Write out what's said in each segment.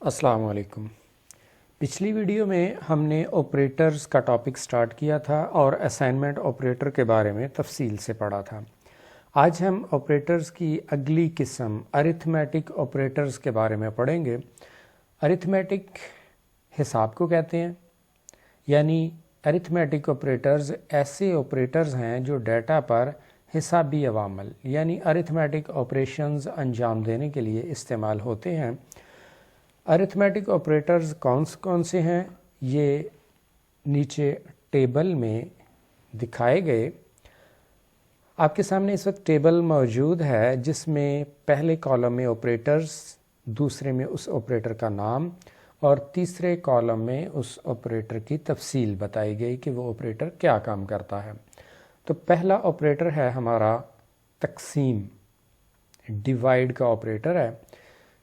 अस्सलाम वालेकुम। पिछली वीडियो में हमने ऑपरेटर्स का टॉपिक स्टार्ट किया था और असाइनमेंट ऑपरेटर के बारे में तफसील से पढ़ा था। आज हम ऑपरेटर्स की अगली किस्म अरिथमेटिक ऑपरेटर्स के बारे में पढ़ेंगे। अरिथमेटिक हिसाब को कहते हैं, यानी अरिथमेटिक ऑपरेटर्स ऐसे ऑपरेटर्स हैं जो डाटा पर हिसाबी अवामल यानी अरिथमेटिक ऑपरेशंस अंजाम देने के लिए इस्तेमाल होते हैं। अरिथमेटिक ऑपरेटर्स कौन से हैं, ये नीचे टेबल में दिखाए गए। आपके सामने इस वक्त टेबल मौजूद है जिसमें पहले कॉलम में ऑपरेटर्स, दूसरे में उस ऑपरेटर का नाम और तीसरे कॉलम में उस ऑपरेटर की तफसील बताई गई कि वो ऑपरेटर क्या काम करता है। तो पहला ऑपरेटर है हमारा तकसीम, डिवाइड का ऑपरेटर है।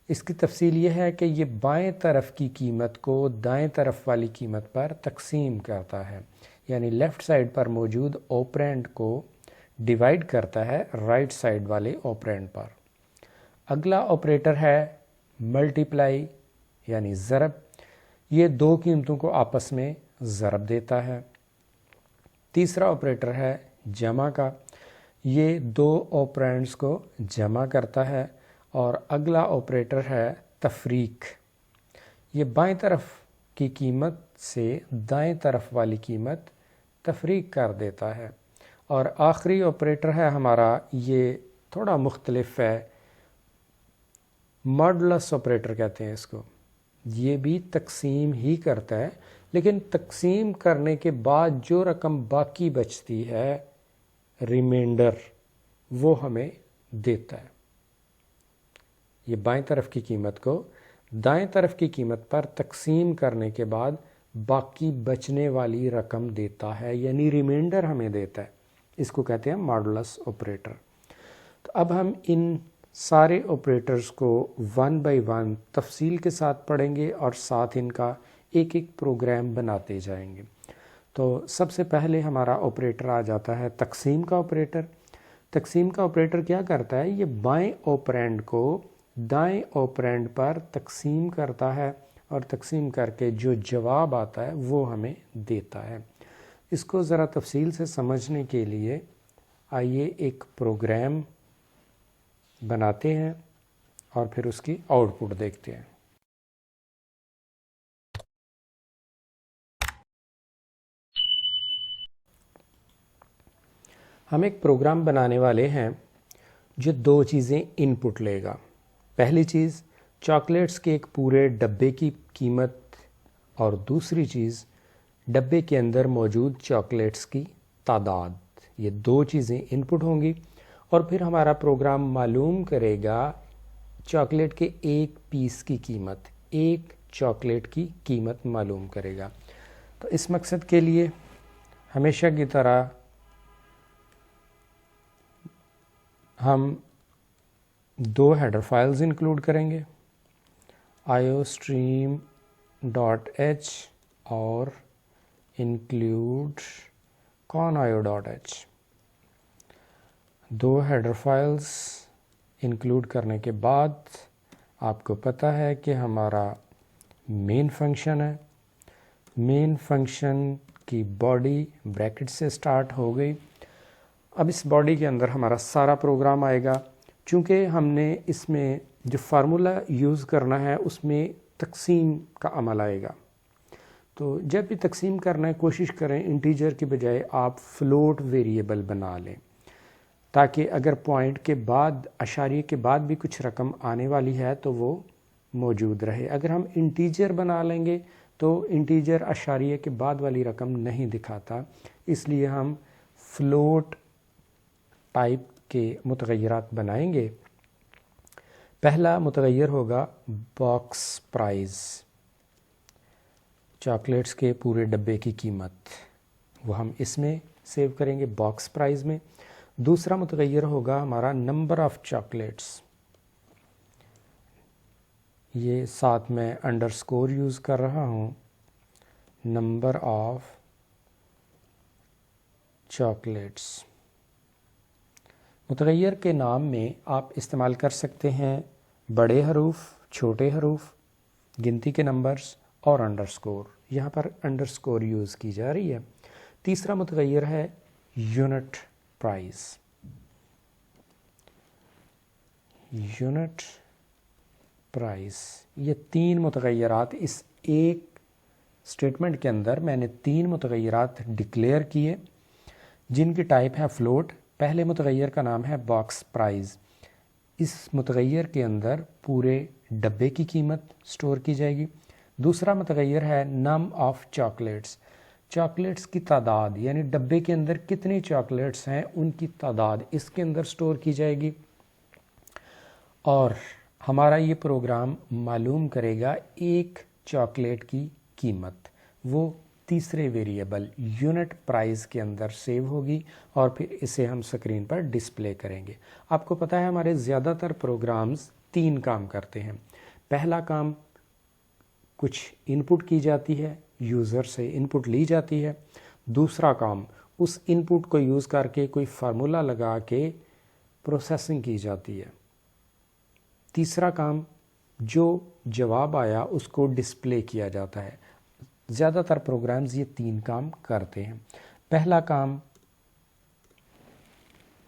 इसकी तफसील ये है कि ये बाएं तरफ की कीमत को दाएं तरफ वाली कीमत पर तकसीम करता है, यानी लेफ़्ट साइड पर मौजूद ऑपरेंड को डिवाइड करता है राइट साइड वाले ऑपरेंड पर। अगला ऑपरेटर है मल्टीप्लाई यानी ज़रब, ये दो कीमतों को आपस में ज़रब देता है। तीसरा ऑपरेटर है जमा का, ये दो ऑपरेंड्स को जमा करता है। और अगला ऑपरेटर है तफरीक, ये बाएं तरफ की कीमत से दाएं तरफ वाली कीमत तफरीक कर देता है। और आखिरी ऑपरेटर है हमारा, ये थोड़ा मुख्तलिफ है, मॉडुलस ऑपरेटर कहते हैं इसको। ये भी तकसीम ही करता है, लेकिन तकसीम करने के बाद जो रकम बाकी बचती है, रिमाइंडर, वो हमें देता है। ये बाएं तरफ की कीमत को दाएं तरफ की कीमत पर तकसीम करने के बाद बाकी बचने वाली रकम देता है, यानी रिमाइंडर हमें देता है। इसको कहते हैं मॉडुलस ऑपरेटर। तो अब हम इन सारे ऑपरेटर्स को वन बाय वन तफसील के साथ पढ़ेंगे और साथ इनका एक एक प्रोग्राम बनाते जाएंगे। तो सबसे पहले हमारा ऑपरेटर आ जाता है तकसीम का ऑपरेटर। तकसीम का ऑपरेटर क्या करता है, ये बाएं ऑपरेंड को दाएं ऑपरेंड पर तकसीम करता है और तकसीम करके जो जवाब आता है वो हमें देता है। इसको ज़रा तफसील से समझने के लिए आइए एक प्रोग्राम बनाते हैं और फिर उसकी आउटपुट देखते हैं। हम एक प्रोग्राम बनाने वाले हैं जो दो चीज़ें इनपुट लेगा। पहली चीज़ चॉकलेट्स के एक पूरे डब्बे की कीमत और दूसरी चीज़ डब्बे के अंदर मौजूद चॉकलेट्स की तादाद। ये दो चीज़ें इनपुट होंगी और फिर हमारा प्रोग्राम मालूम करेगा चॉकलेट के एक पीस की कीमत, एक चॉकलेट की कीमत मालूम करेगा। तो इस मकसद के लिए हमेशा की तरह हम दो हेडर फाइल्स इंक्लूड करेंगे, iostream.h और include conio.h। दो हेडर फाइल्स इंक्लूड करने के बाद आपको पता है कि हमारा मेन फंक्शन है। मेन फंक्शन की बॉडी ब्रैकेट से स्टार्ट हो गई। अब इस बॉडी के अंदर हमारा सारा प्रोग्राम आएगा। चूँकि हमने इसमें जो फार्मूला यूज़ करना है उसमें तकसीम का अमल आएगा, तो जब भी तकसीम करना है कोशिश करें इंटीजर के बजाय आप फ्लोट वेरिएबल बना लें, ताकि अगर पॉइंट के बाद अशारिये के बाद भी कुछ रकम आने वाली है तो वो मौजूद रहे। अगर हम इंटीजर बना लेंगे तो इंटीजर अशारिये के बाद वाली रकम नहीं दिखाता, इसलिए हम फ्लोट टाइप के मुतग़य्यरात बनाएंगे। पहला मुतग़य्यर होगा बॉक्स प्राइस, चॉकलेट्स के पूरे डब्बे की कीमत, वो हम इसमें सेव करेंगे बॉक्स प्राइस में। दूसरा मुतग़य्यर होगा हमारा नंबर ऑफ़ चॉकलेट्स, ये साथ में अंडरस्कोर यूज़ कर रहा हूँ, नंबर ऑफ़ चॉकलेट्स। मुतग़य्यर के नाम में आप इस्तेमाल कर सकते हैं बड़े हरूफ, छोटे हरूफ, गिनती के नंबर्स और अंडरस्कोर, यहाँ पर अंडरस्कोर यूज़ की जा रही है। तीसरा मुतगैर है यूनिट प्राइस। यूनिट प्राइस, ये तीन मुतगैरात, इस एक स्टेटमेंट के अंदर मैंने तीन मुतगैरात डिक्लेयर किए जिनकी टाइप है फ्लोट। पहले मुतगैर का नाम है बॉक्स प्राइस। इस मुतगैर के अंदर पूरे डब्बे की कीमत स्टोर की जाएगी। दूसरा मुतगैर है नम ऑफ चॉकलेट्स, चॉकलेट्स की तादाद, यानी डब्बे के अंदर कितनी चॉकलेट्स हैं उनकी तादाद इसके अंदर स्टोर की जाएगी। और हमारा ये प्रोग्राम मालूम करेगा एक चॉकलेट की कीमत, वो तीसरे वेरिएबल यूनिट प्राइस के अंदर सेव होगी और फिर इसे हम स्क्रीन पर डिस्प्ले करेंगे। आपको पता है हमारे ज़्यादातर प्रोग्राम्स तीन काम करते हैं। पहला काम, कुछ इनपुट की जाती है, यूज़र से इनपुट ली जाती है। दूसरा काम, उस इनपुट को यूज़ करके कोई फार्मूला लगा के प्रोसेसिंग की जाती है। तीसरा काम, जो जवाब आया उसको डिस्प्ले किया जाता है। ज़्यादातर प्रोग्राम्स ये तीन काम करते हैं। पहला काम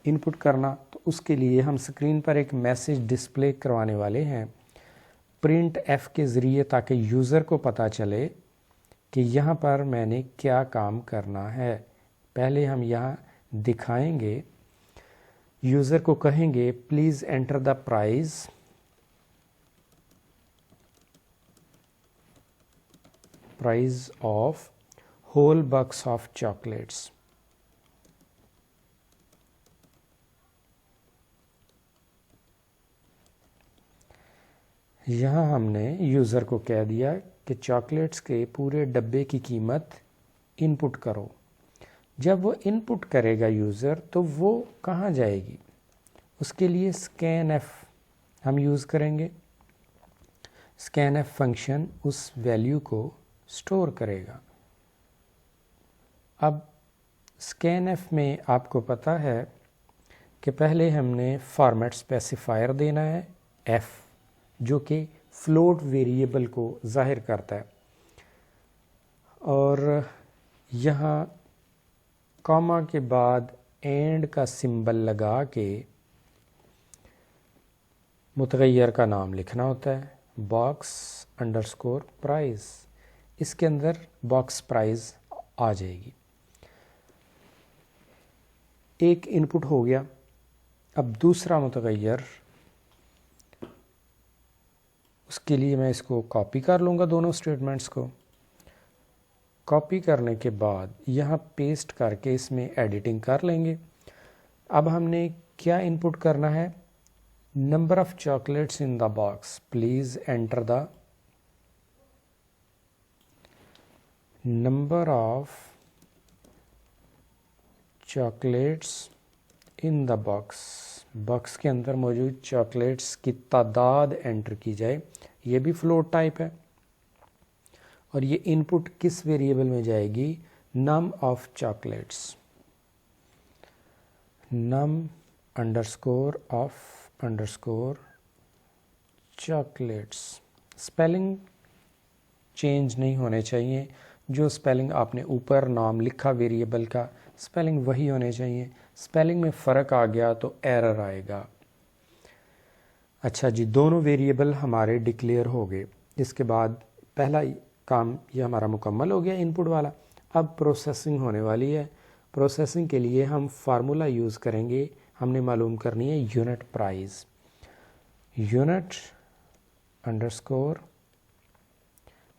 इनपुट करना, तो उसके लिए हम स्क्रीन पर एक मैसेज डिस्प्ले करवाने वाले हैं प्रिंट एफ के ज़रिए, ताकि यूज़र को पता चले कि यहाँ पर मैंने क्या काम करना है। पहले हम यहाँ दिखाएंगे, यूज़र को कहेंगे please enter the price of whole box of chocolates. यहाँ हमने यूज़र को कह दिया कि चॉकलेट्स के पूरे डब्बे की कीमत इनपुट करो। जब वो इनपुट करेगा यूज़र, तो वो कहाँ जाएगी, उसके लिए स्कैन एफ हम यूज़ करेंगे। स्कैन एफ फंक्शन उस वैल्यू को स्टोर करेगा। अब स्कैन एफ में आपको पता है कि पहले हमने फॉर्मेट स्पेसिफायर देना है एफ, जो कि फ्लोट वेरिएबल को ज़ाहिर करता है, और यहाँ कॉमा के बाद एंड का सिंबल लगा के मुतगैर का नाम लिखना होता है, बॉक्स अंडरस्कोर प्राइस। इसके अंदर बॉक्स प्राइस आ जाएगी। एक इनपुट हो गया। अब दूसरा मुतगैर, उसके लिए मैं इसको कॉपी कर लूँगा, दोनों स्टेटमेंट्स को कॉपी करने के बाद यहाँ पेस्ट करके इसमें एडिटिंग कर लेंगे। अब हमने क्या इनपुट करना है, number of chocolates in the box, please enter the number of chocolates in the box. Box के अंदर मौजूद चॉकलेट्स की तादाद एंटर की जाए। ये भी फ्लोट टाइप है, और ये इनपुट किस वेरिएबल में जाएगी, num of chocolates, num underscore of underscore chocolates. Spelling change नहीं होने चाहिए, जो स्पेलिंग आपने ऊपर नाम लिखा वेरिएबल का, स्पेलिंग वही होने चाहिए। स्पेलिंग में फ़र्क आ गया तो एरर आएगा। अच्छा जी, दोनों वेरिएबल हमारे डिक्लेयर हो गए। इसके बाद पहला काम ये हमारा मुकम्मल हो गया इनपुट वाला। अब प्रोसेसिंग होने वाली है। प्रोसेसिंग के लिए हम फार्मूला यूज़ करेंगे। हमने मालूम करनी है unit price, unit underscore,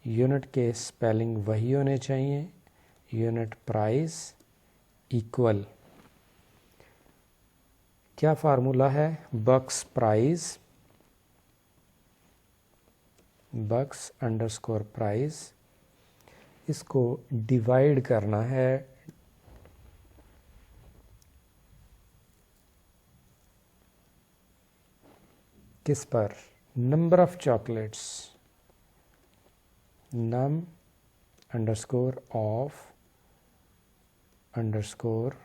unit के स्पेलिंग वही होने चाहिए, यूनिट प्राइस इक्वल, क्या फार्मूला है, box price, box underscore price. इसको डिवाइड करना है किस पर, number of chocolates, num underscore of underscore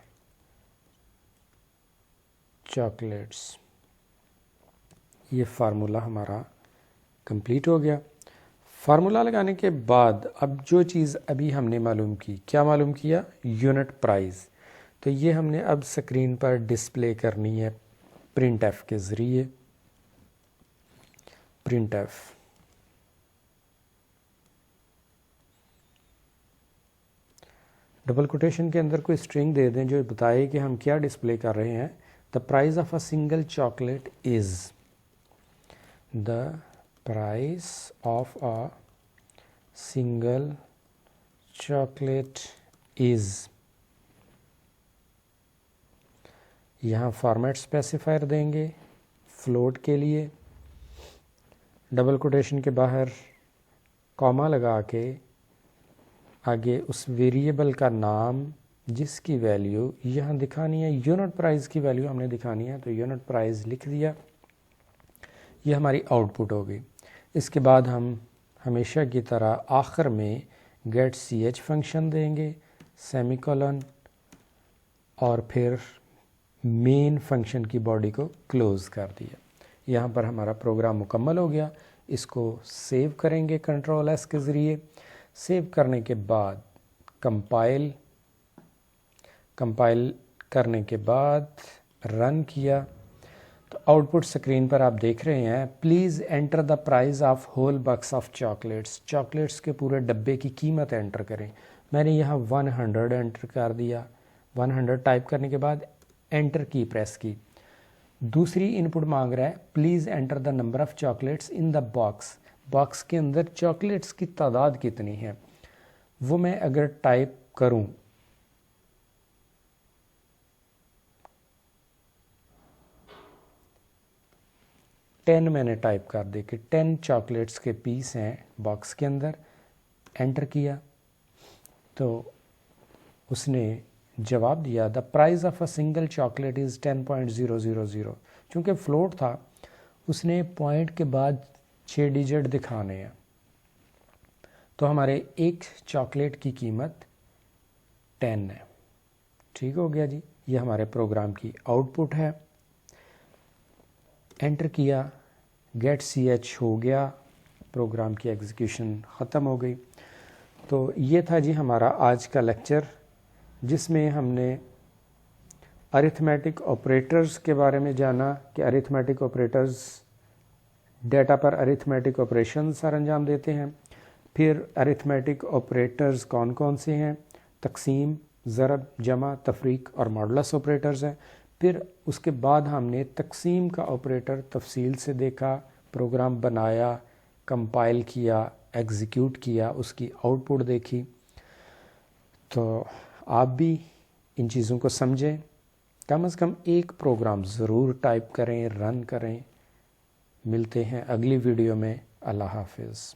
chocolates. ये फार्मूला हमारा कंप्लीट हो गया। فارمولا لگانے کے بعد اب جو چیز ابھی ہم نے معلوم کی، کیا معلوم کیا؟ Unit price. تو یہ ہم نے اب سکرین پر ڈسپلے کرنی ہے پرنٹ ایف کے ذریعے. پرنٹ ایف ڈبل کوٹیشن کے اندر کوئی اسٹرنگ دے دیں جو بتائے کہ ہم کیا ڈسپلے کر رہے ہیں. The price of a single chocolate is, the price of a single chocolate is. یہاں فارمیٹ اسپیسیفائر دیں گے فلوٹ کے لیے، ڈبل کوٹیشن کے باہر کاما لگا کے آگے اس ویریبل کا نام جس کی ویلیو یہاں دکھانی ہے، یونٹ پرائز کی ویلیو ہم نے دکھانی ہے، تو یونٹ پرائز لکھ دیا. یہ ہماری آؤٹ پٹ ہو گئی. اس کے بعد ہم ہمیشہ کی طرح آخر میں گیٹ سی ایچ فنکشن دیں گے، سیمی کولن، اور پھر مین فنکشن کی باڈی کو کلوز کر دیا. یہاں پر ہمارا پروگرام مکمل ہو گیا. اس کو سیو کریں گے کنٹرول ایس کے ذریعے. سیو کرنے کے بعد کمپائل کرنے کے بعد رن کیا تو آؤٹ پٹ سکرین پر آپ دیکھ رہے ہیں، please enter the price of whole box of chocolates. Chocolates کے پورے ڈبے کی قیمت انٹر کریں. میں نے یہاں 100 انٹر کر دیا. 100 ٹائپ کرنے کے بعد انٹر کی پریس کی. دوسری ان پٹ مانگ رہا ہے please enter the number of chocolates in the box. Box کے اندر چاکلیٹس کی تعداد کتنی ہے، وہ میں اگر ٹائپ کروں میں نے ٹائپ کر دے کہ 10 چاکلیٹس کے پیس ہیں باکس کے اندر. انٹر کیا تو اس نے جواب دیا the price of a single chocolate is 10.000. چونکہ فلوٹ تھا اس نے پوائنٹ کے بعد 6 ڈیجٹ دکھانے ہیں، تو ہمارے ایک چاکلیٹ کی قیمت 10 ہے. ٹھیک ہو گیا جی. یہ ہمارے پروگرام کی آؤٹ پٹ ہے. انٹر کیا، گیٹ سی ایچ ہو گیا، پروگرام کی ایگزیکیوشن ختم ہو گئی. تو یہ تھا جی ہمارا آج کا لیکچر، جس میں ہم نے ارتھمیٹک آپریٹرز کے بارے میں جانا کہ ارتھمیٹک آپریٹرز ڈیٹا پر ارتھمیٹک آپریشنز سر انجام دیتے ہیں. پھر ارتھمیٹک آپریٹرز کون کون سے ہیں؟ تقسیم، ضرب، جمع، تفریق اور ماڈولس آپریٹرز ہیں. پھر اس کے بعد ہم نے تقسیم کا آپریٹر تفصیل سے دیکھا، پروگرام بنایا، کمپائل کیا، ایگزیکیوٹ کیا، اس کی آؤٹ پٹ دیکھی. تو آپ بھی ان چیزوں کو سمجھیں، کم از کم ایک پروگرام ضرور ٹائپ کریں، رن کریں. ملتے ہیں اگلی ویڈیو میں. اللہ حافظ.